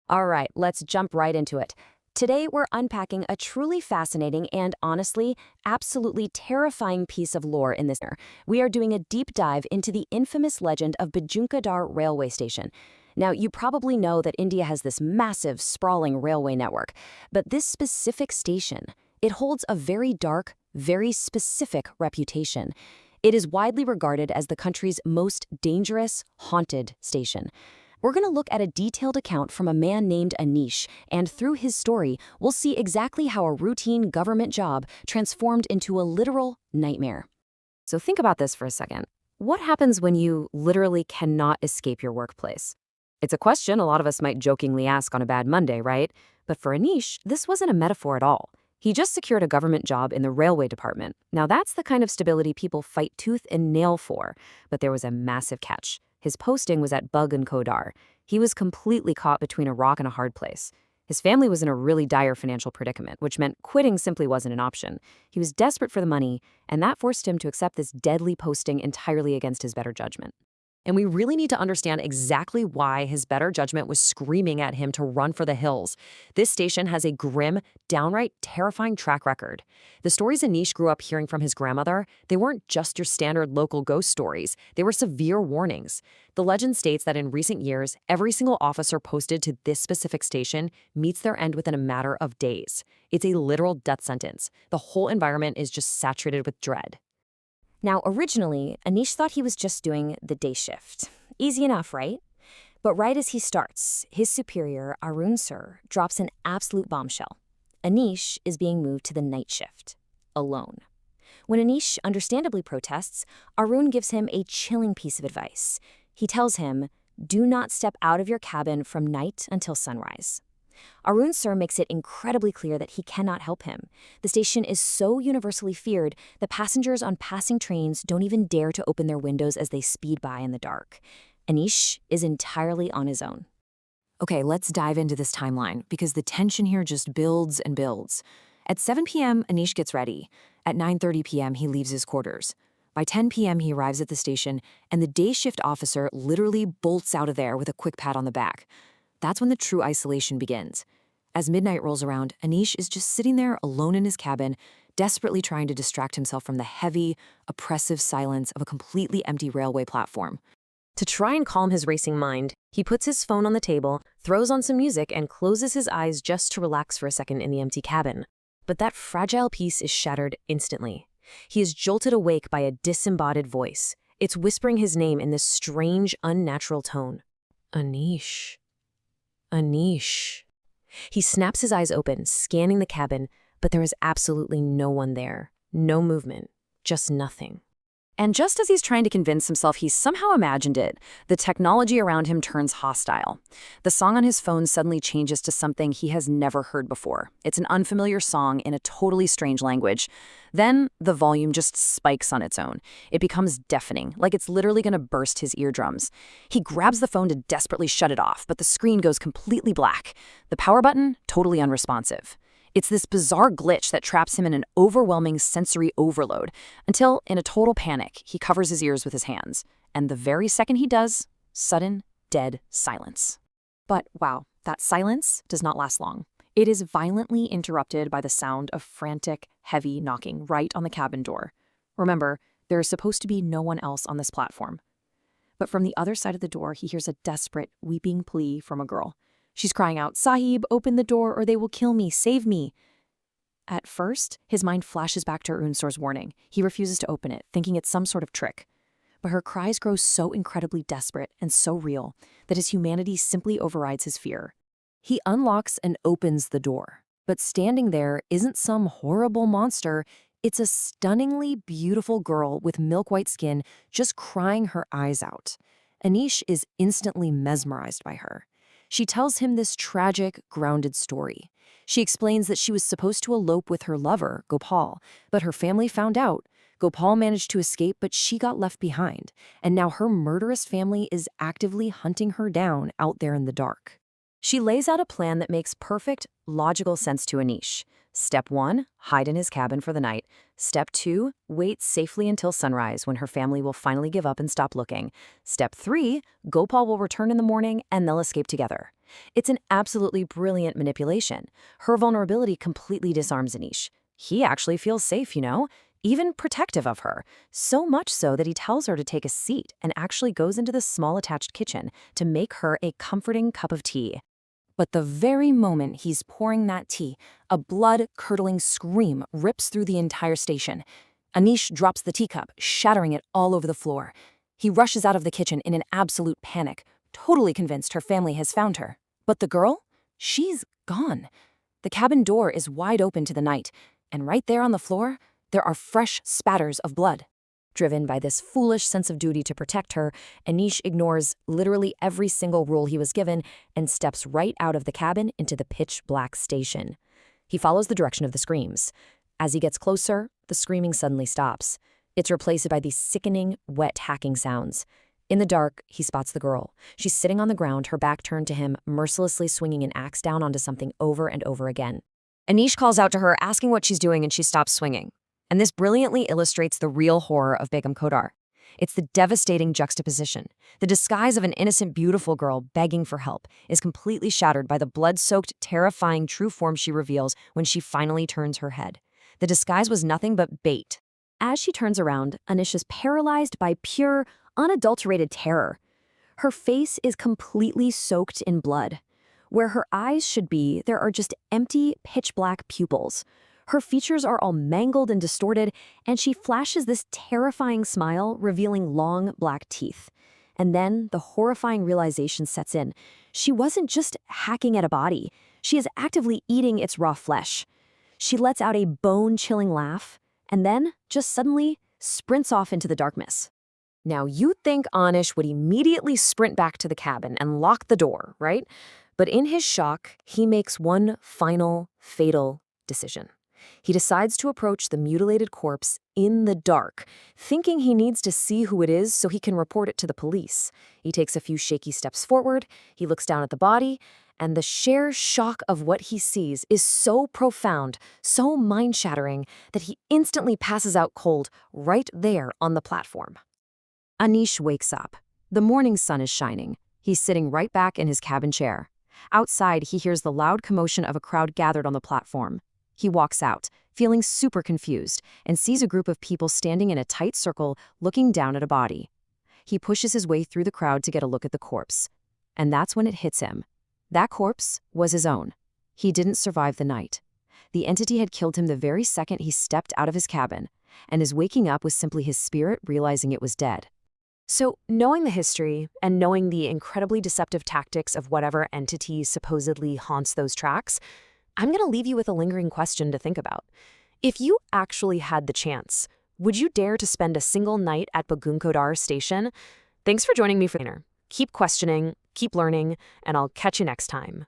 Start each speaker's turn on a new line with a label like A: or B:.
A: All right, let's jump right into it. Today, we're unpacking a truly fascinating and honestly, absolutely terrifying piece of lore in this. We are doing a deep dive into the infamous legend of Begunkodar Railway Station. Now, you probably know that India has this massive, sprawling railway network, but this specific station, it holds a very dark, very specific reputation. It is widely regarded as the country's most dangerous, haunted station. We're going to look at a detailed account from a man named Anish, and through his story, we'll see exactly how a routine government job transformed into a literal nightmare. So think about this for a second. What happens when you literally cannot escape your workplace? It's a question a lot of us might jokingly ask on a bad Monday, right? But for Anish, this wasn't a metaphor at all. He just secured a government job in the railway department. Now that's the kind of stability people fight tooth and nail for. But there was a massive catch. His posting was at Begunkodar. He was completely caught between a rock and a hard place. His family was in a really dire financial predicament, which meant quitting simply wasn't an option. He was desperate for the money, and that forced him to accept this deadly posting entirely against his better judgment. And we really need to understand exactly why his better judgment was screaming at him to run for the hills. This station has a grim, downright terrifying track record. The stories Anish grew up hearing from his grandmother, they weren't just your standard local ghost stories. They were severe warnings. The legend states that in recent years, every single officer posted to this specific station meets their end within a matter of days. It's a literal death sentence. The whole environment is just saturated with dread. Now, originally, Anish thought he was just doing the day shift. Easy enough, right? But right as he starts, his superior, Arun Sir, drops an absolute bombshell. Anish is being moved to the night shift, alone. When Anish understandably protests, Arun gives him a chilling piece of advice. He tells him, do not step out of your cabin from night until sunrise. Arun Sir makes it incredibly clear that he cannot help him. The station is so universally feared that passengers on passing trains don't even dare to open their windows as they speed by in the dark. Anish is entirely on his own. Okay, let's dive into this timeline, because the tension here just builds and builds. At 7 p.m., Anish gets ready. At 9:30 p.m., he leaves his quarters. By 10 p.m., he arrives at the station, and the day shift officer literally bolts out of there with a quick pat on the back. That's when the true isolation begins. As midnight rolls around, Anish is just sitting there alone in his cabin, desperately trying to distract himself from the heavy, oppressive silence of a completely empty railway platform. To try and calm his racing mind, he puts his phone on the table, throws on some music, and closes his eyes just to relax for a second in the empty cabin. But that fragile peace is shattered instantly. He is jolted awake by a disembodied voice. It's whispering his name in this strange, unnatural tone. Anish. Anish. He snaps his eyes open, scanning the cabin, but there is absolutely no one there. No movement. Just nothing. And just as he's trying to convince himself he's somehow imagined it, the technology around him turns hostile. The song on his phone suddenly changes to something he has never heard before. It's an unfamiliar song in a totally strange language. Then the volume just spikes on its own. It becomes deafening, like it's literally going to burst his eardrums. He grabs the phone to desperately shut it off, but the screen goes completely black. The power button, totally unresponsive. It's this bizarre glitch that traps him in an overwhelming sensory overload until, in a total panic, he covers his ears with his hands. And the very second he does, sudden, dead silence. But wow, that silence does not last long. It is violently interrupted by the sound of frantic, heavy knocking right on the cabin door. Remember, there is supposed to be no one else on this platform. But from the other side of the door, he hears a desperate, weeping plea from a girl. She's crying out, "Sahib, open the door or they will kill me, save me." At first, his mind flashes back to Arun Sir's warning. He refuses to open it, thinking it's some sort of trick. But her cries grow so incredibly desperate and so real that his humanity simply overrides his fear. He unlocks and opens the door. But standing there isn't some horrible monster. It's a stunningly beautiful girl with milk-white skin just crying her eyes out. Anish is instantly mesmerized by her. She tells him this tragic, grounded story. She explains that she was supposed to elope with her lover, Gopal, but her family found out. Gopal managed to escape, but she got left behind, and now her murderous family is actively hunting her down out there in the dark. She lays out a plan that makes perfect, logical sense to Anish. Step 1, hide in his cabin for the night. Step 2, wait safely until sunrise when her family will finally give up and stop looking. Step 3, Gopal will return in the morning and they'll escape together. It's an absolutely brilliant manipulation. Her vulnerability completely disarms Anish. He actually feels safe, even protective of her, so much so that he tells her to take a seat and actually goes into the small attached kitchen to make her a comforting cup of tea. But the very moment he's pouring that tea, a blood-curdling scream rips through the entire station. Anish drops the teacup, shattering it all over the floor. He rushes out of the kitchen in an absolute panic, totally convinced her family has found her. But the girl? She's gone. The cabin door is wide open to the night, and right there on the floor, there are fresh spatters of blood. Driven by this foolish sense of duty to protect her, Anish ignores literally every single rule he was given and steps right out of the cabin into the pitch-black station. He follows the direction of the screams. As he gets closer, the screaming suddenly stops. It's replaced by these sickening, wet hacking sounds. In the dark, he spots the girl. She's sitting on the ground, her back turned to him, mercilessly swinging an axe down onto something over and over again. Anish calls out to her, asking what she's doing, and she stops swinging. And this brilliantly illustrates the real horror of Begunkodar. It's the devastating juxtaposition. The disguise of an innocent, beautiful girl begging for help is completely shattered by the blood-soaked, terrifying true form she reveals when she finally turns her head. The disguise was nothing but bait. As she turns around, Anish is paralyzed by pure, unadulterated terror. Her face is completely soaked in blood. Where her eyes should be, there are just empty, pitch-black pupils. Her features are all mangled and distorted, and she flashes this terrifying smile, revealing long, black teeth. And then the horrifying realization sets in. She wasn't just hacking at a body. She is actively eating its raw flesh. She lets out a bone-chilling laugh, and then, just suddenly, sprints off into the darkness. Now, you'd think Anish would immediately sprint back to the cabin and lock the door, right? But in his shock, he makes one final, fatal decision. He decides to approach the mutilated corpse in the dark, thinking he needs to see who it is so he can report it to the police. He takes a few shaky steps forward, he looks down at the body, and the sheer shock of what he sees is so profound, so mind-shattering, that he instantly passes out cold right there on the platform. Anish wakes up. The morning sun is shining. He's sitting right back in his cabin chair. Outside, he hears the loud commotion of a crowd gathered on the platform. He walks out, feeling super confused, and sees a group of people standing in a tight circle looking down at a body. He pushes his way through the crowd to get a look at the corpse. And that's when it hits him. That corpse was his own. He didn't survive the night. The entity had killed him the very second he stepped out of his cabin, and his waking up was simply his spirit realizing it was dead. So, knowing the history and knowing the incredibly deceptive tactics of whatever entity supposedly haunts those tracks, I'm going to leave you with a lingering question to think about. If you actually had the chance, would you dare to spend a single night at Begunkodar Station? Thanks for joining me for dinner. Keep questioning, keep learning, and I'll catch you next time.